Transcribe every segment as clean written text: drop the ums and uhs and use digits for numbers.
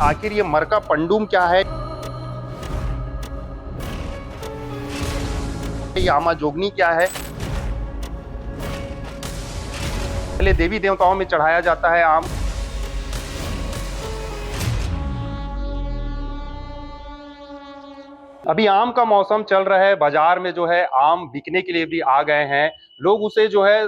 आखिर ये मरका पंडुम क्या है, ये आमा जोगनी क्या है। पहले देवी देवताओं में चढ़ाया जाता है आम। अभी आम का मौसम चल रहा है, बाजार में जो है आम बिकने के लिए भी आ गए हैं। लोग उसे जो है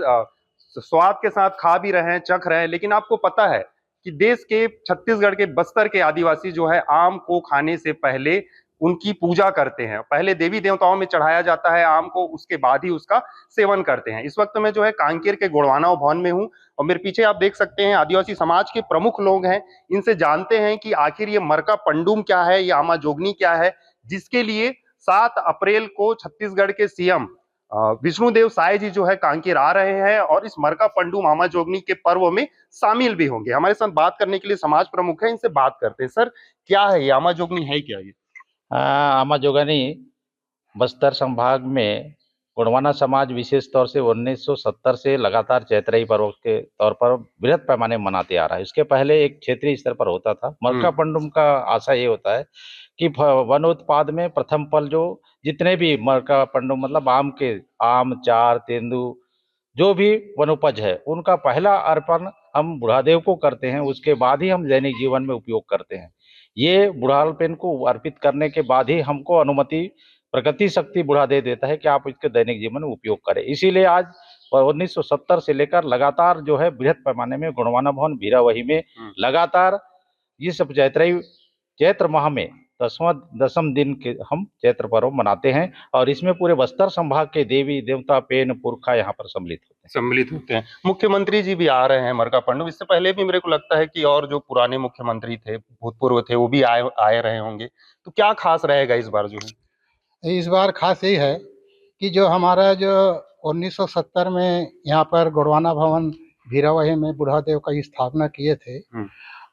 स्वाद के साथ खा भी रहे हैं, चख रहे हैं। लेकिन आपको पता है कि देश के छत्तीसगढ़ के बस्तर के आदिवासी जो है आम को खाने से पहले उनकी पूजा करते हैं। पहले देवी देवताओं में चढ़ाया जाता है आम को, उसके बाद ही उसका सेवन करते हैं। इस वक्त मैं जो है कांकेर के गोड़वाना भवन में हूँ और मेरे पीछे आप देख सकते हैं आदिवासी समाज के प्रमुख लोग हैं। इनसे जानते हैं कि आखिर ये मरका पंडुम क्या है, ये आमा जोगनी क्या है, जिसके लिए 7 अप्रैल को छत्तीसगढ़ के सीएम विष्णुदेव साय जी जो है कांकेर आ रहे हैं और इस मरका पंडुम आमा जोगनी के पर्व में शामिल भी होंगे। हमारे साथ बात करने के लिए समाज प्रमुख है, इनसे बात करते हैं। सर, क्या है ये आमा जोगनी, है क्या ये? आमा जोगनी बस्तर संभाग में गोंडवाना समाज विशेष तौर से 1970 से लगातार चैत्रई पर्व के तौर पर बृहद पैमाने मनाते आ रहा है। इसके पहले एक क्षेत्रीय स्तर पर होता था। मरका पंडुम का आशय ये होता है कि वनोत्पाद में प्रथम फल जो जितने भी मरका पंडुम मतलब आम, चार, तेंदू जो भी वनोपज है उनका पहला अर्पण हम बुढ़ादेव को करते हैं। उसके बाद ही हम दैनिक जीवन में उपयोग करते हैं। ये बुढ़ालपन को अर्पित करने के बाद ही हमको अनुमति प्रकृति शक्ति बुढ़ा दे देता है कि आप इसके दैनिक जीवन में उपयोग करें। इसीलिए आज 1970 से लेकर लगातार जो है बृहद पैमाने में गोंडवाना भवन भीरावही में लगातार ये सब चैत्र माह में दसम दिन के हम चैत्र पर्व मनाते हैं और इसमें पूरे बस्तर संभाग के देवी देवता पेन पुरखा यहाँ पर सम्मिलित होते हैं। मुख्यमंत्री जी भी आ रहे हैं मरका पंडुम। इससे पहले भी मेरे को लगता है कि और जो पुराने मुख्यमंत्री थे, भूतपूर्व थे, वो भी आए रहे होंगे। तो क्या खास रहेगा इस बार जो है? इस बार खास यही है कि जो हमारा जो 1970 में यहाँ पर गोंडवाना भवन भीरावही में बुढ़ादेव का स्थापना किए थे,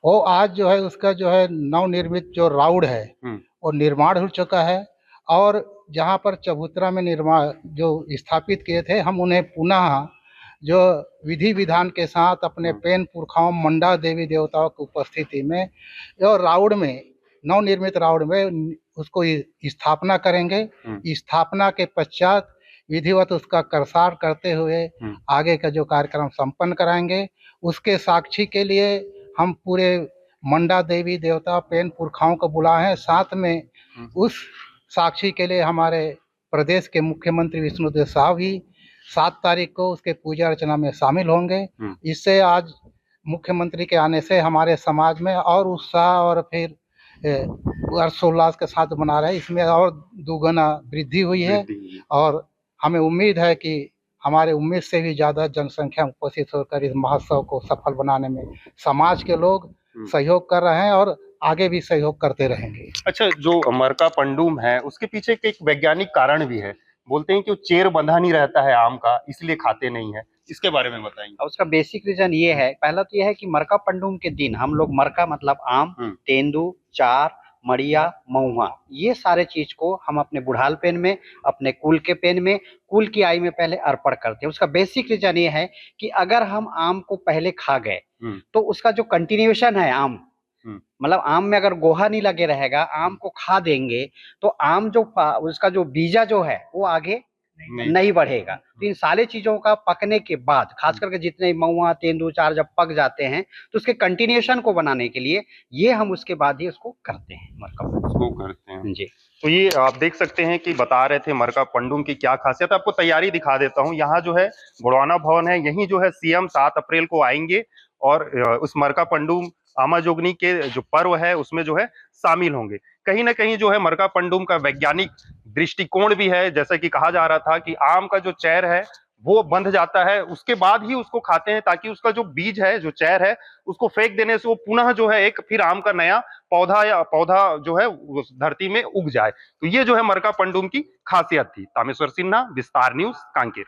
वो आज जो है उसका जो है नवनिर्मित जो राउड है वो निर्माण हो चुका है। और जहाँ पर चबूतरा में निर्माण जो स्थापित किए थे, हम उन्हें पुनः जो विधि विधान के साथ अपने पेन पुरखाओं मंडा देवी देवताओं की उपस्थिति में और राउड में नवनिर्मित राउड में उसको स्थापना करेंगे। स्थापना के पश्चात विधिवत उसका करसार करते हुए आगे का जो कार्यक्रम संपन्न कराएंगे। उसके साक्षी के लिए हम पूरे मंडा देवी देवता पेन पुरखाओं को बुलाए हैं। साथ में उस साक्षी के लिए हमारे प्रदेश के मुख्यमंत्री विष्णुदेव साहब भी 7 तारीख को उसके पूजा अर्चना में शामिल होंगे। इससे आज मुख्यमंत्री के आने से हमारे समाज में और उत्साह और फिर हर्षोल्लास के साथ मना रहे हैं। इसमें और दुगना वृद्धि हुई है और हमें उम्मीद है कि हमारे उम्मीद से भी ज़्यादा जनसंख्या उपस्थित होकर इस महोत्सव को सफल बनाने में समाज के लोग सहयोग कर रहे हैं और आगे भी सहयोग करते रहेंगे। अच्छा, जो मरका पंडुम है उसके पीछे एक वैज्ञानिक कारण भी है। बोलते हैं कि वो चेर बंधा नहीं रहता है आम का, इसलिए खाते नहीं है। इसके बारे में बताएंगे? उसका बेसिक रीजन ये है, पहला तो ये है कि मरका पंडुम के दिन हम लोग मरका मतलब आम, तेंदू, चार, मड़िया, महुआ, ये सारे चीज को हम अपने बुढ़ालपन में, अपने कुल के पेन में, कुल की आई में पहले अर्पण करते हैं। उसका बेसिक रीजन ये है कि अगर हम आम को पहले खा गए तो उसका जो कंटिन्यूएशन है आम मतलब आम में अगर गोहा नहीं लगे रहेगा, आम को खा देंगे तो आम जो उसका जो बीजा जो है वो आगे नहीं बढ़ेगा। तो इन सारे चीजों का पकने के बाद, खास करके जितने महुआ, तेंदू, चार जब पक जाते हैं तो उसके कंटिन्यूएशन को बनाने के लिए ये हम उसके बाद ही उसको करते हैं, उसको करते हैं जी। तो ये आप देख सकते हैं कि बता रहे थे मरका पंडुम की क्या खासियत है। आपको तैयारी दिखा देता हूँ। यहाँ जो है गोंडवाना भवन है, यहीं जो है सीएम 7 अप्रैल को आएंगे और उस मरका पंडुम आमा जोगनी के जो पर्व है उसमें जो है शामिल होंगे। कहीं ना कहीं जो है मरका पंडुम का वैज्ञानिक दृष्टिकोण भी है। जैसा कि कहा जा रहा था कि आम का जो चैर है वो बंध जाता है, उसके बाद ही उसको खाते हैं ताकि उसका जो बीज है, जो चैर है, उसको फेंक देने से वो पुनः जो है एक फिर आम का नया पौधा जो है उस धरती में उग जाए। तो ये जो है मरका पंडुम की खासियत थी। तामेश्वर सिन्हा, विस्तार न्यूज, कांकेर।